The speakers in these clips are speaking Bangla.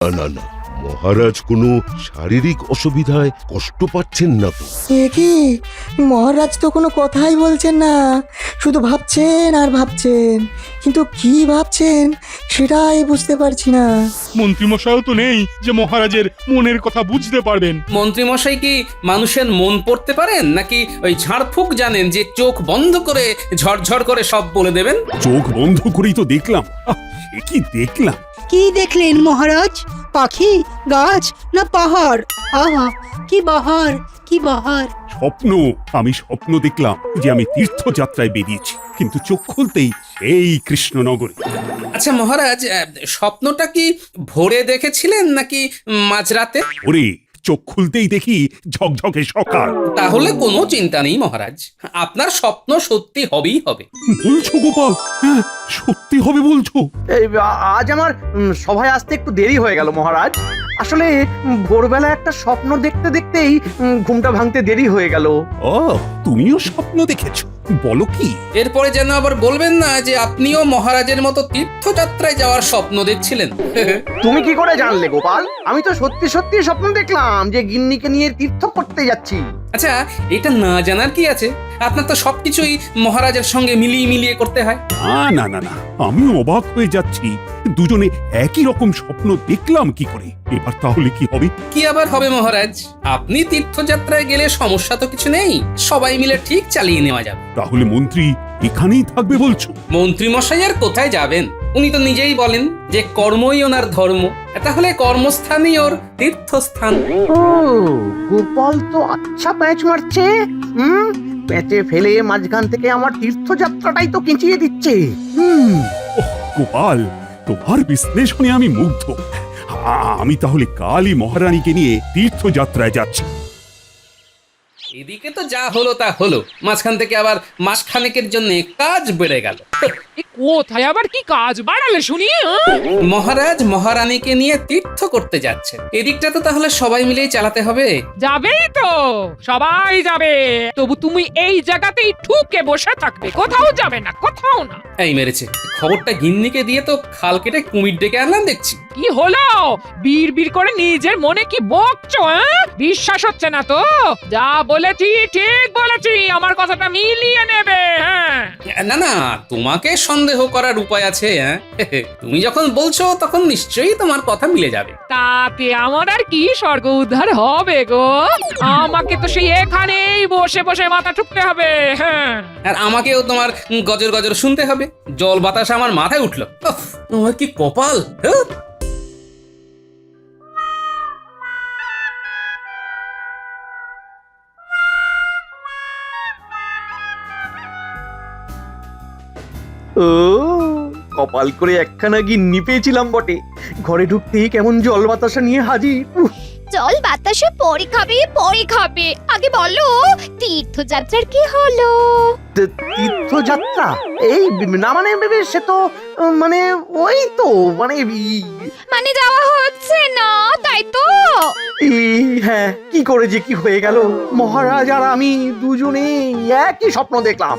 না না না, মহারাজ কোনো শারীরিক অসুবিধায় কষ্ট পাচ্ছেন না তো? এ কি, মহারাজ তো কোনো কথাই বলছেন না, শুধু ভাবছেন আর ভাবছেন, কিন্তু কি ভাবছেন সেটাই বুঝতে পারছি না। মন্ত্রীমশাইও তো নেই যে মহারাজের মনের কথা বুঝতে পারবেন। মন্ত্রীমশাই কি মানুষের মন পড়তে পারেন, নাকি ওই ঝাড়ফুঁক জানেন যে চোখ বন্ধ করে ঝরঝর করে সব বলে দেবেন? চোখ বন্ধ করেই তো দেখলাম। এ কি দেখলাম? কি দেখলেন মহারাজ? পাখি, গাছ না পাহাড়? আহা, কি বাহার, কি বাহার! স্বপ্ন। আমি স্বপ্ন দেখলাম যে আমি তীর্থযাত্রায় বেরিয়েছি, কিন্তু চোখ খুলতেই এই কৃষ্ণনগরে। আচ্ছা মহারাজ, স্বপ্নটা কি ভোরে দেখেছিলেন নাকি মাঝরাতে? ওরে, চোখ খুলতেই দেখি ঝকঝকে সকাল। তাহলে কোনো চিন্তা নেই মহারাজ, আপনার স্বপ্ন সত্যি হবেই হবে। বলছো গোপাল? হ্যাঁ, সত্যি হবে বলছো? এই আজ আমার সভায় আসতে একটু দেরি হয়ে গেল মহারাজ। আসলে ভোরবেলা একটা স্বপ্ন দেখতে দেখতেই ঘুমটা ভাঙতে দেরি হয়ে গেল। ও, তুমিও স্বপ্ন দেখেছো? বলো কি? এরপরে যেন আবার বলবেন না যে আপনিও মহারাজের মতো তীর্থযাত্রায় যাওয়ার স্বপ্ন দেখছিলেন। তুমি কি করে জানলে গোপাল? আমি তো সত্যি সত্যি স্বপ্ন দেখলাম যে গিন্নিকে নিয়ে তীর্থ করতে যাচ্ছি। আচ্ছা, এটা না জানার কি আছে? আপনার তো সবকিছুই মহারাজের সঙ্গে মিলিয়ে মিলিয়ে করতে হয়। না না না, আমি অবাক হয়ে যাচ্ছি। দুজনে একই রকম স্বপ্ন দেখলাম কি করে? এবার তাহলে কি হবে? কি আবার হবে মহারাজ? আপনি তীর্থযাত্রায় গেলে সমস্যা তো কিছু নেই, সবাই মিলে ঠিক চালিয়ে নেওয়া যাবে। তাহলে মন্ত্রী এখানেই থাকবে বলছো? মন্ত্রী মশাই আর কোথায় যাবেন? উনি তো নিজেই বলেন যে কর্মই ওনার ধর্ম, তাহলে কর্মস্থানই ওর তীর্থস্থান। ও, গোপাল তো আচ্ছা প্যাঁচ মারছে। প্যাঁচে ফেলে মাঝখান থেকে আমার তীর্থযাত্রাটাই তো কিঁচিয়ে দিচ্ছে। গোপাল, তোমার বিশ্লেষণে আমি মুগ্ধ। আমি তাহলে কালই মহারানীকে নিয়ে তীর্থযাত্রায় যাচ্ছি। এদিকে তো যা হলো তা হলো, মাঝখান থেকে আবার মাসখানেকের জন্য কাজ বেড়ে গেল। কোথায় আবার কি কাজ বাড়ালে শুনি? মহারাজ মহারানীকে নিয়ে তীর্থ করতে যাচ্ছেন, এদিকটা তো তাহলে সবাই মিলেই চালাতে হবে। যাবেই তো, সবাই যাবে, তবু তুমি এই জায়গাতেই ঠুকে বসে থাকবে, কোথাও যাবে না, কোথাও না। এই মেরেছে, খবরটা গিন্নিকে দিয়ে তো খাল কেটে কুমির ডেকে আনলাম দেখছি। কি হলো? বীর বীর করে নিজের মনে কি বকছো? বিশ্বাস হচ্ছে না তো? যা বলেছি ঠিক বলেছি, আমার কথাটা মিলিয়ে নেবে। হ্যাঁ, না না, তোমাকে সন্দেহ করার উপায় আছে? তুমি যখন বলছো তখন নিশ্চয়ই তোমার কথা মিলে যাবে। তাতে আমার আর কি স্বর্গ উদ্ধার হবে গো? আমাকে তো সেই এখানেই বসে বসে মাথা ঠুকতে হবে। হ্যাঁ, আর আমাকেও তোমার গজর গজর শুনতে হবে। জল বাতাস আমার মাথায় উঠলো। তোমার কি কপাল! ও, কপাল করে একখানা গিন্নি পেয়েছিলাম বটে। ঘরে ঢুকতেই কেমন জল বাতাসা নিয়ে হাজির। জল বাতাসে পরে খাবে, পরে খাবে, আগে বলো তীর্থযাত্রার কি হলো? তীর্থযাত্রা? এই না মানে সে তো মানে ওই তো মানে যাওয়া হচ্ছে না, তাই তো? হ্যাঁ, কি করে যে কি হয়ে গেল। মহারাজ আর আমি দুজনে একই স্বপ্ন দেখলাম।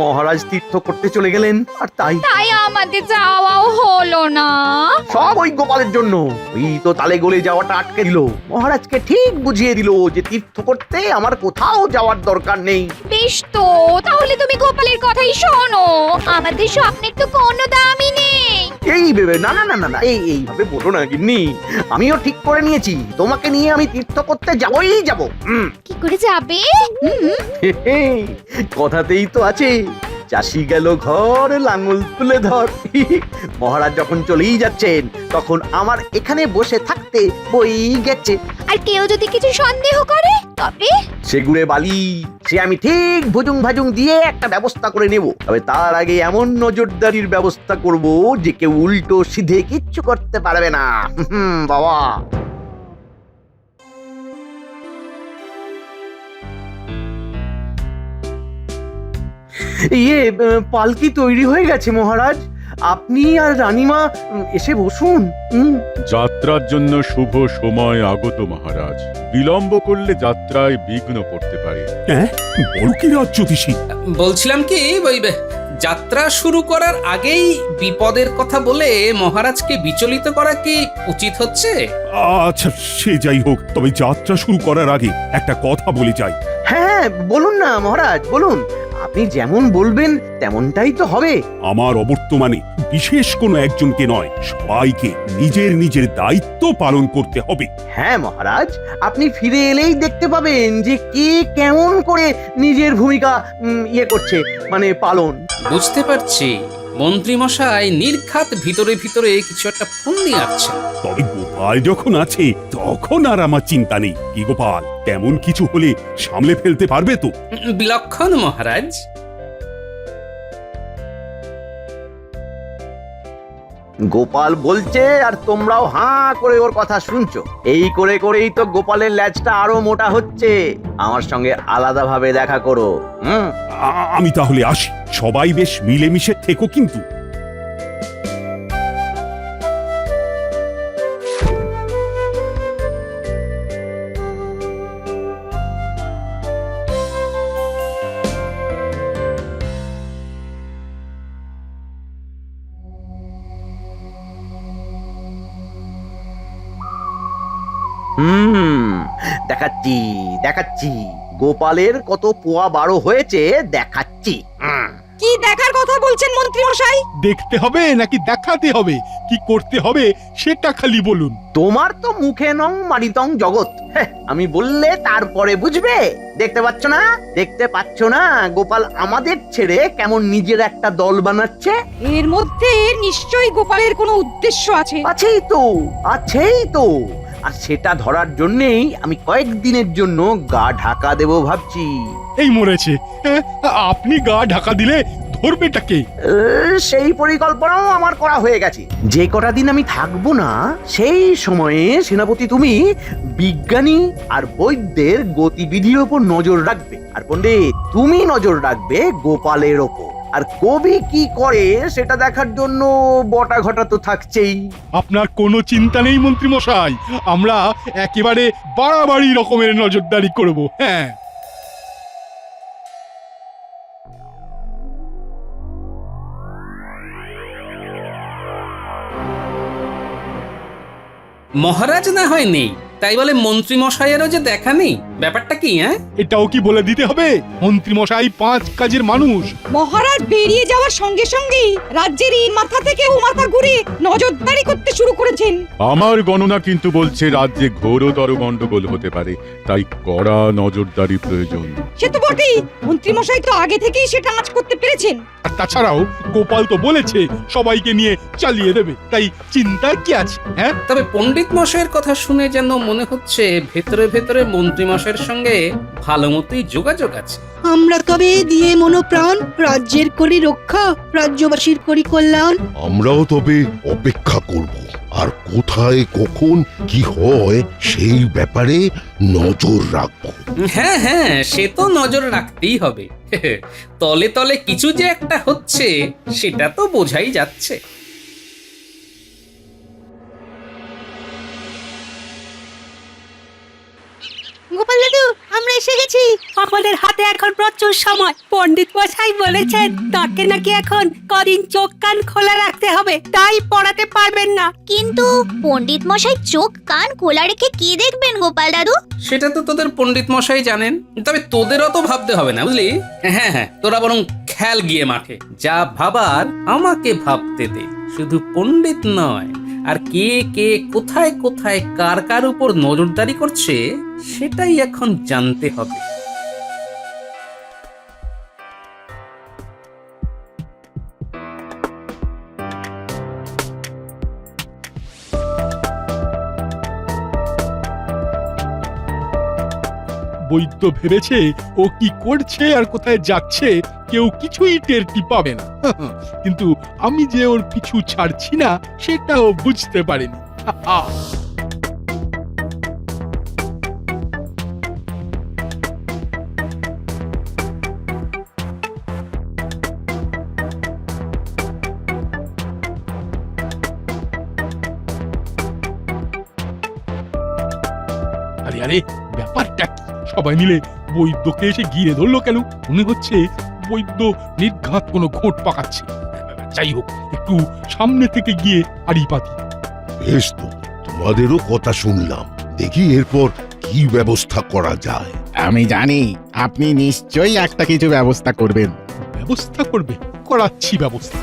মহারাজ তীর্থ করতে চলে গেলেন, আর তাই আমাদের যাওয়াও হলো না। সব ওই গোপালের জন্য। ওই তো তালে গলে যাওয়াটা আটকে দিল। মহারাজকে ঠিক বুঝিয়ে দিল যে তীর্থ করতে আমার কোথাও যাওয়ার দরকার নেই। বেশ তো, তাহলে তুমি গোপালের কথাই শোনো, আমাদের স্বপ্নের তো কোনো দামই নেই। এই ভেবে না না না না না, এইভাবে বলো না গিন্নি। আমিও ঠিক করে নিয়েছি, তোমাকে নিয়ে আমি তীর্থ করতে যাবই যাব। কি করে যাবে? কথাতেই তো আছে, চাষি গেল ঘর লাঙল তুলে ধর। মহারাজ যখন চলেই যাচ্ছেন তখন আমার এখানে বসে থাকতে বই গেছে। আর কেউ যদি কিছু সন্দেহ করে তবে সেগুড়ে বালি সে আমি ঠিক ভুজুং ভাজুং দিয়ে একটা ব্যবস্থা করে নেব। তবে তার আগে এমন নজরদারির ব্যবস্থা করব যে কেউ উল্টো সিধে কিচ্ছু করতে পারবে না। বাবা, পালকি তৈরি হয়ে গেছে মহারাজ। আপনি আর রানীমা এসে বসুন। যাত্রার জন্য শুভ সময় আগত মহারাজ। বিলম্ব করলে যাত্রায় বিঘ্ন পড়তে পারে। হ্যাঁ, বল কি রাজ্যধীশী? বলছিলাম কি, ওই যাত্রা শুরু করার আগেই বিপদের কথা বলে মহারাজকে বিচলিত করা কি উচিত হচ্ছে? আচ্ছা সে যাই হোক, তবে যাত্রা শুরু করার আগে একটা কথা বলে যাই। হ্যাঁ বলুন না মহারাজ, বলুন। আপনি যেমন বলবেন তেমনটাই তো হবে। আমার অবর্তমানে বিশেষ কোনো একজনকে নয়, সবাইকে নিজের নিজের দায়িত্ব পালন করতে হবে। হ্যাঁ মহারাজ, আপনি ফিরে এলেই দেখতে পাবেন যে কে কেমন করে নিজের ভূমিকা করছে, মানে পালন। বুঝতে পারছি মন্ত্রীমশাই নির্ঘাত ভিতরে ভিতরে কিছু একটা ফন্দি আছেন। তবে গোপাল যখন আছে তখন আর আমার চিন্তা নেই। কি গোপাল, তেমন কিছু হলে সামলে ফেলতে পারবে তো? বিলক্ষণ মহারাজ। গোপাল বলছে আর তোমরাও হাঁ করে ওর কথা শুনছো। এই করে করেই তো গোপালের ল্যাজটা আরো মোটা হচ্ছে। আমার সঙ্গে আলাদাভাবে দেখা করো। আমি তাহলে আসি, সবাই বেশ মিলেমিশে থেকো কিন্তু। দেখাচ্ছি দেখাচ্ছি গোপালের কত পোয়া বারো হয়েছে দেখাচ্ছি। কি দেখার কথা বলছেন মন্ত্রী মশাই? দেখতে হবে নাকি দেখাতে হবে, কি করতে হবে সেটা খালি বলুন। তোমার তো মুখে নং মারিতং জগৎ। আমি বললে তারপরে বুঝবে। দেখতে পাচ্ছ না, দেখতে পাচ্ছ না গোপাল আমাদের ছেড়ে কেমন নিজের একটা দল বানাচ্ছে? এর মধ্যে নিশ্চয়ই গোপালের কোনো উদ্দেশ্য আছে। আছেই তো, আছেই তো। আর সেটা ধরার জন্যেই আমি কয়েকদিনের জন্য গা ঢাকা দেব ভাবছি। এই মরেছে, আপনি গা ঢাকা দিলে ধরবেটাকে? সেই পরিকল্পনাও আমার করা হয়ে গেছে। যে কটা দিন আমি থাকবো না সেই সময়ে সেনাপতি তুমি বিজ্ঞানী আর বৈদ্যের গতিবিধির ওপর নজর রাখবে, আর পণ্ডিত তুমি নজর রাখবে গোপালের ওপর। আর কবি কি করে সেটা দেখার জন্য বটা ঘটা তো থাকছেই। আপনার কোনো চিন্তা নেই মন্ত্রী মশাই, আমরা একেবারে বাড়াবাড়ি রকমের নজরদারি করব। হ্যাঁ, মহারাজ না হয় নেই, তাই বলে মন্ত্রী মশাইয়েরও যে দেখা নেই, ব্যাপারটা কি? এটাও কি বলে দিতে হবে? মন্ত্রী মশাই 5 কাজের মানুষ। মহারাজ বেরিয়ে যাওয়ার সঙ্গে সঙ্গেই রাজ্যের এই মাথা থেকে ও মাথা ঘুরে নজরদারি করতে শুরু করেছেন। আমার গণনা কিন্তু বলছে রাজ্যে ঘোরতর গন্ডগোল হতে পারে, তাই কড়া নজরদারি প্রয়োজন। সে তো বটেই, মন্ত্রী মশাই তো আগে থেকেই সেটা আঁচ করতে পেরেছেন। আর তাছাড়াও গোপাল তো বলেছে সবাইকে নিয়ে চালিয়ে দেবে, তাই চিন্তা কি আছে? হ্যাঁ, তবে পণ্ডিত মশাইয়ের কথা শুনে যেন মনে হচ্ছে ভেতরে ভেতরে মন্ত্রী মশাইয়ের সঙ্গে ভালো মতোই যোগাযোগ আছে। আমরা তবে দিয়ে মনোপ্রাণ রাজ্যের করি রক্ষা, রাজ্যবাসীর করি কল্যাণ। আমরাও তবে অপেক্ষা করব, আর কোথায় কখন কি হয় সেই ব্যাপারে নজর রাখবো। হ্যাঁ হ্যাঁ, সে তো নজর রাখতেই হবে। তলে তলে কিছু যে একটা হচ্ছে সেটা তো বোঝাই যাচ্ছে। গোপাল দাদু, আমরা এসে গেছি। আমাদের হাতে এখন প্রচুর সময়। পণ্ডিত মশাই বলেছেন তাকে নাকি এখন কদিন চোখ কান খোলা রাখতে হবে, তাই পড়াতে পারবেন না। কিন্তু পণ্ডিত মশাই চোখ কান খোলা রেখে কি দেখবেন গোপাল দাদু? সেটা তো তোদের পণ্ডিত মশাই জানেন, তবে তোদের অত ভাবতে হবে না, বুঝলি? হ্যাঁ হ্যাঁ, তোরা বরং খেল গিয়ে মাঠে যা ভাবার আমাকে ভাবতে দে। শুধু পণ্ডিত নয়, আর কে কে কোথায় কোথায় কার কার উপর নজরদারি করছে সেটাই এখন জানতে হবে। বৈদ্য ভেবেছে ও কি করছে আর কোথায় যাচ্ছে কেউ কিছুই টেরটি পাবে না। কিন্তু আমি যে ওর পিছু ছাড়ছি না সেটাও বুঝতে পারেনি। আরে আরে, ব্যাপারটা কি? সবাই মিলে বৈদ্যকে এসে ঘিরে ধরলো কেন? মনে হচ্ছে রাজবৈদ্য নির্ঘাত কোনো ঘোট পাকাচ্ছে। যাই হোক, একটু সামনে থেকে গিয়ে আড়ি পাতি। বেশ তো, তোমাদেরও কথা শুনলাম, দেখি এরপর কি ব্যবস্থা করা যায়। আমি জানি আপনি নিশ্চয়ই একটা কিছু ব্যবস্থা করবেন। ব্যবস্থা করবে? করাচ্ছি ব্যবস্থা।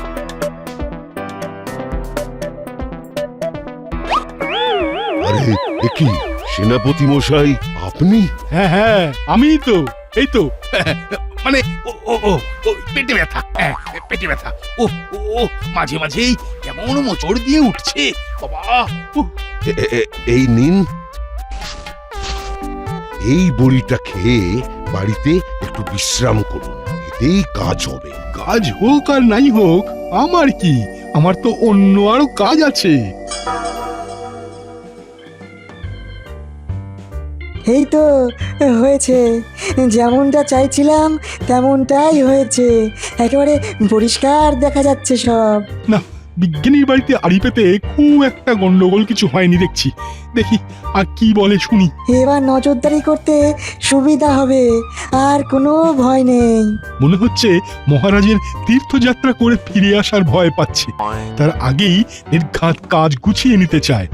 আরে এ কি, সেনাপতি মশাই আপনি? হ্যাঁ হ্যাঁ, আমি তো, এই তো, মানে ও ও ও ও, পেটে ব্যথা, পেটে ব্যথা। ও ও ও, মাঝে মাঝেই কেমন মোচড় দিয়ে উঠছে বাবা। এই নিন, এই বড়িটা খেয়ে বাড়িতে একটু বিশ্রাম করুন, এতেই কাজ হবে। কাজ হোক আর নাই হোক, আমার কি, আমার তো অন্য আরো কাজ আছে। এই তো হয়েছে, যেমনটা চাইছিলাম তেমনটাই হয়েছে, একেবারে পরিষ্কার দেখা যাচ্ছে সব। না, বিজ্ঞানীর বাড়িতে আড়ি পেতে খুব একটা গন্ডগোল কিছু হয়নি দেখছি। দেখি আর কি বলে শুনি। এবার নজরদারি করতে সুবিধা হবে, আর কোনো ভয় নেই। মনে হচ্ছে মহারাজের তীর্থযাত্রা করে ফিরে আসার ভয় পাচ্ছে, তার আগেই নির্ঘাত কাজ গুছিয়ে নিতে চায়।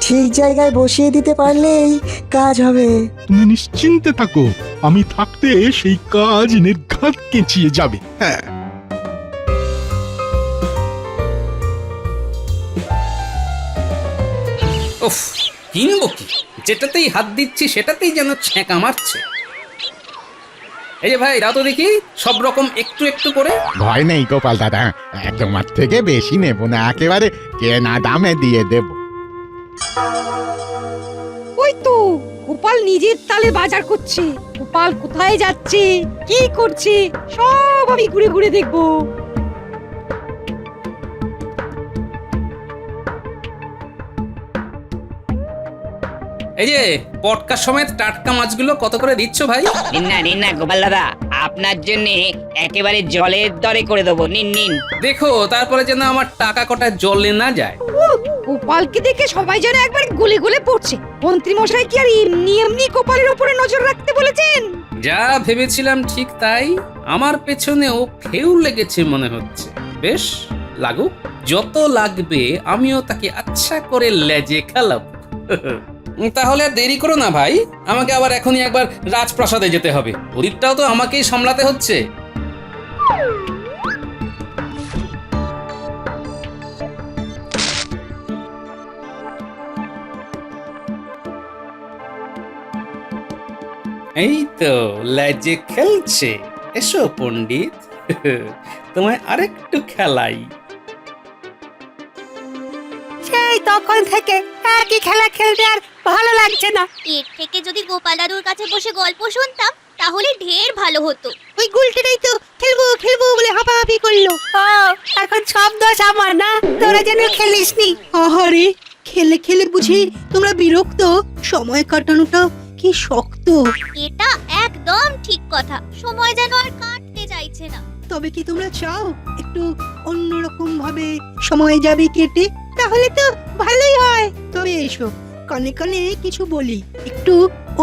ঠিক জায়গায় বসিয়ে দিতে পারলেই কাজ হবে। তুমি নিশ্চিন্তে থাকো, আমি থাকতে সেই কাজ নির্ঘাত কেঁচিয়ে যাবে। হ্যাঁ, উফ, কিনবো কি? যেটাতেই হাত দিচ্ছি সেটাতেই যেন ছ্যাঁকা মারছে। এই যে ভাই, দাও তো দেখি সব রকম একটু একটু করে। ভয় নেই গোপাল দাদা, তোমার থেকে বেশি নেব না, একেবারে কেনা দামে দিয়ে দেব। ওই তো গোপাল নিজের তালে বাজার করছে। গোপাল কোথায় যাচ্ছে, কি করছে, সব আমি ঘুরে ঘুরে দেখবো। এই যে পটকা সমেত টাটকা মাছগুলো কত করে দিচ্ছ ভাই? নিন না গোপাল দাদা, আপনার জন্য একেবারে জলের দরে করে দেবো, নিন নিন। দেখো তারপরে যেন আমার টাকা কটা জলে না যায়। গোপালকে দেখে সবাই যেন একবার গলে গলে পড়ছে। মন্ত্রী মশাই কি আর এমনি এমনি গোপালের উপরে নজর রাখতে বলেছেন? যা ভেবেছিলাম ঠিক তাই, আমার পেছনেও ফেউ লেগেছে মনে হচ্ছে। বেশ লাগুক, যত লাগবে আমিও তাকে আচ্ছা করে লেজে খেলাবো। তাহলে আর দেরি করো না ভাই, আমাকে আবার এখনই একবার রাজপ্রাসাদে যেতে হবে। ওদিকটাও তো আমাকেই সামলাতে হচ্ছে। এই তো লেজে খেলছে। এসো পণ্ডিত, তোমায় আরেকটু খেলাই। সেই তখন থেকে একই খেলা খেলতে আর ভালো লাগছে না। এর থেকে যদি গোপাল দাদুর কাছে বসে গল্প শুনতাম তাহলে ঢের ভালো হতো। ওই গুলটেটাই তো খেলবো খেলবো বলে হাঁপাহাঁপি করলো। ও, এখন সব দোষ আমার না, তোরা যেন খেলিসনি। আহারে, খেলে খেলে বুঝি তোমরা বিরক্ত? সময় কাটানোটা কি শক্ত। এটা একদম ঠিক কথা, সময় যেন আর কাটতে চাইছে না। তবে কি তোমরা চাও একটু অন্যরকম ভাবে সময় যাবে কেটে? তাহলে তো ভালোই হয়। তবে এসো, কানে কানে কিছু বলি, একটু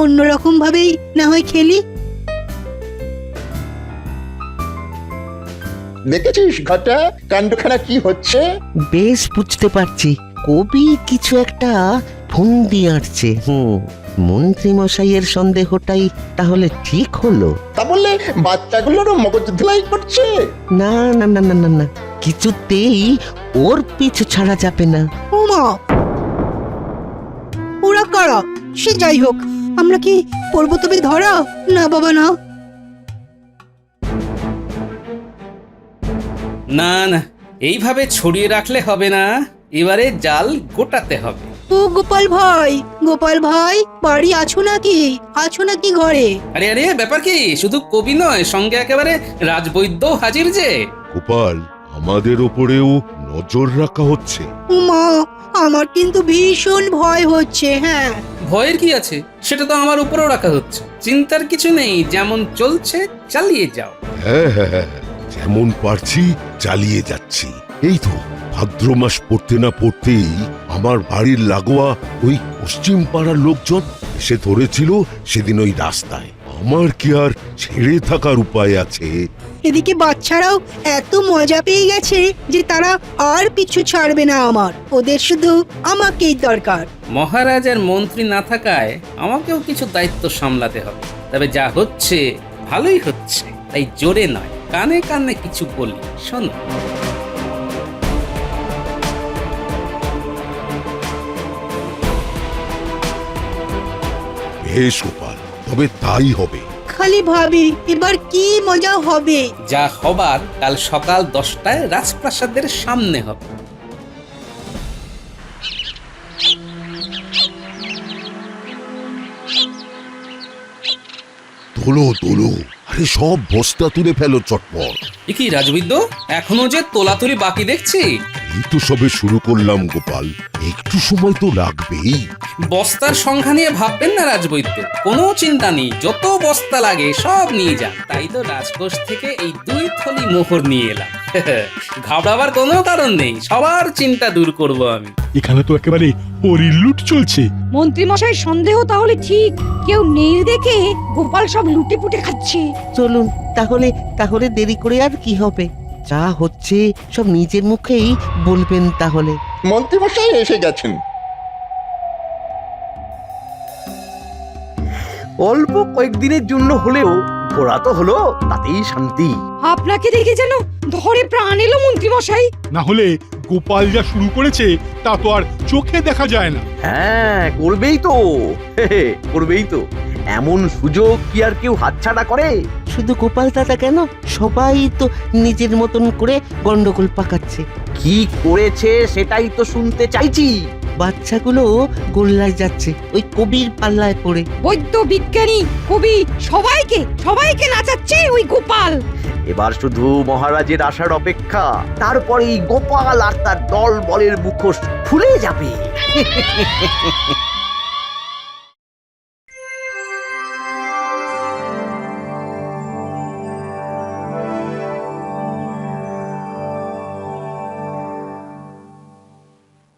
অন্যরকম ভাবেই না হয় খেলি। দেখেছিস ঘটা, কাণ্ডখানা কি হচ্ছে? বেশ বুঝতে পারছি, কবি কিছু একটা ফন্দি আঁটছে। মন্ত্রী মশাইয়ের সন্দেহটাই তাহলে ঠিক হলো। তা বললে বাচ্চাগুলোরও মগজ ধুলাই করছে? না না না না না না, কিছুতেই ওর পিছু ছাড়া যাবে না। ওমা, ওরা কারা? সে যাই হোক, আমরা কি পড়বো তবে ধরা? না বাবা না। না না, এইভাবে ছড়িয়ে রাখলে হবে না, এবারে জাল গোটাতে হবে। ও গোপাল ভাই, গোপাল ভাই, বাড়ি আছো নাকি? আছো নাকি ঘরে? আরে আরে, ব্যাপার কি? শুধু কবি নয়, সঙ্গে একেবারে রাজবৈদ্য হাজির যে। গোপাল, আমাদের ওপরেও নজর রাখা হচ্ছে। উমা, আমার কিন্তু ভীষণ ভয় হচ্ছে। হ্যাঁ, ভয়ের কি আছে? সেটা তো আমার উপরেও রাখা হচ্ছে। চিন্তার কিছু নেই, যেমন চলছে চালিয়ে যাও। হ্যাঁ হ্যাঁ হ্যাঁ, যেমন পারছি চালিয়ে যাচ্ছি। এই তো ভাদ্র মাস পড়তে না পড়তেই আমার বাড়ির লাগোয়া ওই পশ্চিম পাড়ার লোকজন এসে ধরেছিল সেদিন ওই রাস্তায়। আমার কি আর ছেড়ে থাকার উপায় আছে? এদিকে বাচ্চারাও এত মজা পেয়ে গেছে যে তারা আর পিছু ছাড়বে না আমার। ওদের শুধু আমাকেই দরকার। মহারাজ আর মন্ত্রী না থাকায় আমাকেও কিছু দায়িত্ব সামলাতে হবে। তবে যা হচ্ছে ভালোই হচ্ছে, তাই জোরে নয়, কানে কানে কিছু বলি, শোনো। বেশ গোপাল, তবে তাই হবে। খালি ভাবি এবার কি মজা হবে। যা হবার কাল সকাল 10টায় রাজপ্রাসাদের সামনে হবে। তোলো তোলো, আরে সব বস্তা তুলে ফেলো চটপট। এ কি রাজবিদ্য, এখনো যে তোলাতুলি বাকি দেখছি? এই তো সবে শুরু করলাম গোপাল, একটু সময় তো লাগবেই। বস্তার সংখ্যা নিয়ে ভাববেন না রাজবৈদ্য, কোনো চিন্তা নেই, যত বস্তা লাগে সব নিয়ে যান। তাই তো রাজকোষ থেকে এই 2 থলি মোহর নিয়ে এলাম। ঘাবড়াবার কোনো কারণ নেই, সবার চিন্তা দূর করব আমি। এখানে তো একেবারে পরিলুট চলছে। মন্ত্রী মশাই সন্দেহ তাহলে ঠিক, কেউ নেই দেখে গোপাল সব লুটে পুটে খাচ্ছে। চলুন তাহলে, তাহলে দেরি করে আর কি হবে? যা হচ্ছে সব নিজের মুখেই বলবেন তাহলে। মন্ত্রীমশাই এসে গেছেন। অল্প কয়েকদিনের জন্য হলেও ঘোরা তো হলো, তাতেই শান্তি। আপনাকে দেখে যেন ধরে প্রাণ এলো মন্ত্রী মশাই। না হলে গোপাল যা শুরু করেছে তা তো আর চোখে দেখা যায় না। হ্যাঁ, করবেই তো, করবেই তো। এমন সুযোগ কি আর কেউ হাতছাড়া করে? শুধু গোপাল দাদা কেন, সবাই তো নিজের মতন করে গন্ডগোল পাকাচ্ছে। কি করেছে সেটাই তো শুনতে চাইছি। বাচ্চাগুলো গোল্লায় যাচ্ছে ওই কবির পাল্লায় পড়ে। বৈদ্য, বিজ্ঞানী, কবি সবাইকে নাচাচ্ছে ওই গোপাল। এবার শুধু মহারাজের আসার অপেক্ষা, তারপরেই গোপাল আর তার দল বলের মুখোশ খুলে যাবে।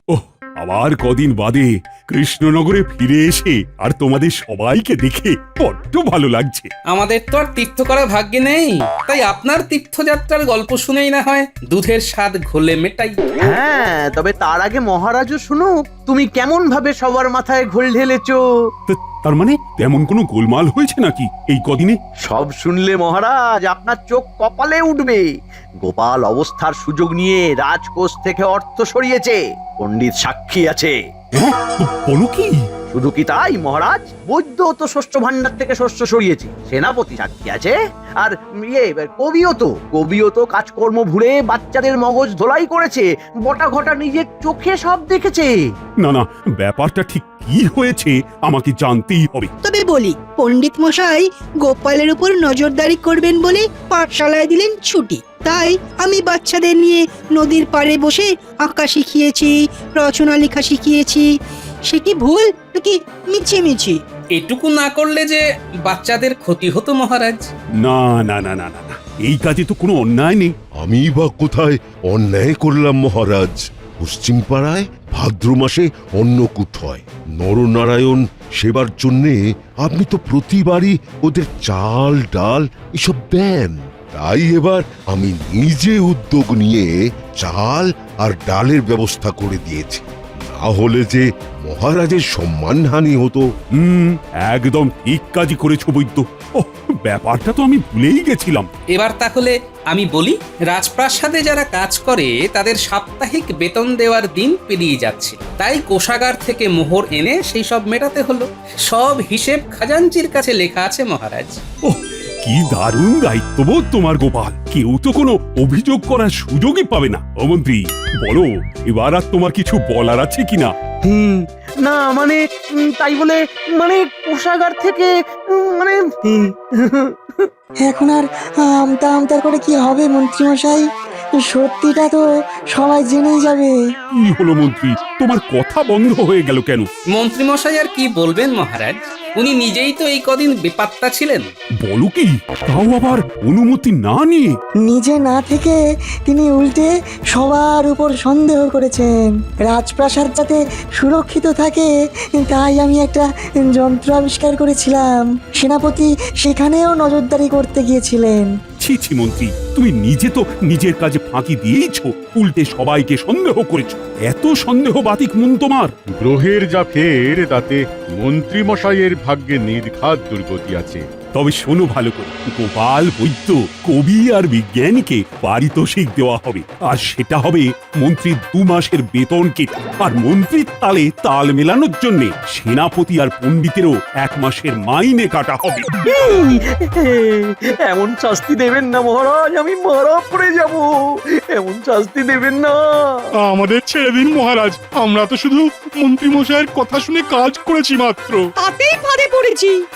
ওহ, আবার কদিন বাদে কৃষ্ণনগরে ফিরে এসে আর তোমাদের সবাইকে দেখে বড্ড ভালো লাগছে। আমাদের তো আর তীর্থ করা ভাগ্যে নেই, তাই আপনার তীর্থযাত্রার গল্প শুনেই না হয় দুধের স্বাদ ঘোলে মেটাই। হ্যাঁ, তবে তার আগে মহারাজও শুনুক তুমি কেমন ভাবে সবার মাথায় ঘোল ঢেলেছো। তার মানে তেমন কোনো গোলমাল হয়েছে নাকি এই কদিনে? সব শুনলে মহারাজ আপনার চোখ কপালে উঠবে। গোপাল অবস্থার সুযোগ নিয়ে রাজকোষ থেকে অর্থ সরিয়েছে, পণ্ডিত সাক্ষী আছে। বলো কি? শুধু কি তাই মহারাজ, বৈদ্য তো শস্য ভান্ডার থেকে শস্য সরিয়েছে, সেনাপতি সাক্ষী আছে, আর কবিও তো কাজকর্ম ভুলে বাচ্চাদের মগজ ধোলাই করেছে, বটা ঘটা নিজের চোখে সব দেখেছে। না না, ব্যাপারটা ঠিক কি হয়েছে আমাকে জানতেই হবে। তবে বলি, পণ্ডিত মশাই গোপালের উপর নজরদারি করবেন বলে পাঠশালায় দিলেন ছুটি। তাই আমি বাচ্চাদের নিয়ে নদীর পাড়ে বসে আঁকা শিখিয়েছি, রচনা লেখা শিখিয়েছি। সে কি ভুল নাকি মিছিমিছি? এটুকু না করলে যে বাচ্চাদের ক্ষতি হতো মহারাজ। না না না না না না, এই কাজে তো কোনো অন্যায় নেই। আমি বা কোথায় অন্যায় করলাম মহারাজ? পশ্চিম পাড়ায় ভাদ্র মাসে অন্নকূট হয়, নরনারায়ণ সেবার জন্যে আপনি তো প্রতিবারই ওদের চাল ডাল এসব দেন। তাই এবার আমি নিজে উদ্যোগ নিয়ে চাল আর ডালের ব্যবস্থা করে দিয়েছি, না হলে যে মহারাজের সম্মানহানি হতো। একদম ঠিক কাজই করেছো বৈদ্য। ওহ, ব্যাপারটা তো আমি ভুলেই গেছিলাম। এবার তাহলে আমি বলি, রাজপ্রাসাদে যারা কাজ করে তাদের সাপ্তাহিক বেতন দেওয়ার দিন পেরিয়ে যাচ্ছে, তাই কোষাগার থেকে মোহর এনে সেই সব মেটাতে হলো। সব হিসেব খাজাঞ্চির কাছে লেখা আছে মহারাজ। ওহ, কি দারুণ দায়িত্ববোধ তোমার গোপাল। কেউ তো কোনো অভিযোগ করার সুযোগই পাবে না। ও মন্ত্রী, বলো এবার আর তোমার কিছু বলার আছে কিনা? না মানে, তাই বলে মানে কোষাগার থেকে মানে। এখন আর আমতা করে কি হবে মন্ত্রীমশাই? সত্যিটা তো সবাই জেনেই যাবে। কি হলো মন্ত্রী, তোমার কথা বন্ধ হয়ে গেল কেন? মন্ত্রী মশাই আর কি বলবেন মহারাজ, উনি নিজেই তো এই কদিন বেপাত্তা ছিলেন। বলো কি, তাও আবার অনুমতি না নিয়ে? নিজে না থেকে তিনি উল্টে সবার উপর সন্দেহ করেছেন। রাজপ্রাসাদ যাতে সুরক্ষিত থাকে তাই আমি একটা যন্ত্র আবিষ্কার করেছিলাম। সেনাপতি সেখানেও নজরদারি করতে গিয়েছিলেন। ছি ছি মন্ত্রী, তুমি নিজে তো নিজের কাজে ফাঁকি দিয়েইছ, উল্টে সবাইকে সন্দেহ করেছো। এত সন্দেহ বাতিক মন তোমার? গ্রহের যা ফের তাতে মন্ত্রী মশাইয়ের ভাগ্যে নির্ঘাত দুর্গতি আছে। তবে শোনো ভালো করে, গোপাল বৈদ্য, কবি আর বিজ্ঞানীকে পারিতোষিক দেওয়া হবে, আর সেটা হবে মন্ত্রীর 2 মাসের বেতন কেটে। আর মন্ত্রীর তালে তাল মেলানোর জন্য সেনাপতি আর পণ্ডিতেরও 1 মাসের মাইনে কাটা হবে। এমন শাস্তি দেবেন না মহারাজ, আমি মারা পড়ে যাব। এমন শাস্তি দেবেন না। আমাদের ছেড়ে দিন মহারাজ, আমরা তো শুধু মন্ত্রী মশাইয়ের কথা শুনে কাজ করেছি মাত্র। তাতেই ফাঁদে পড়েছি।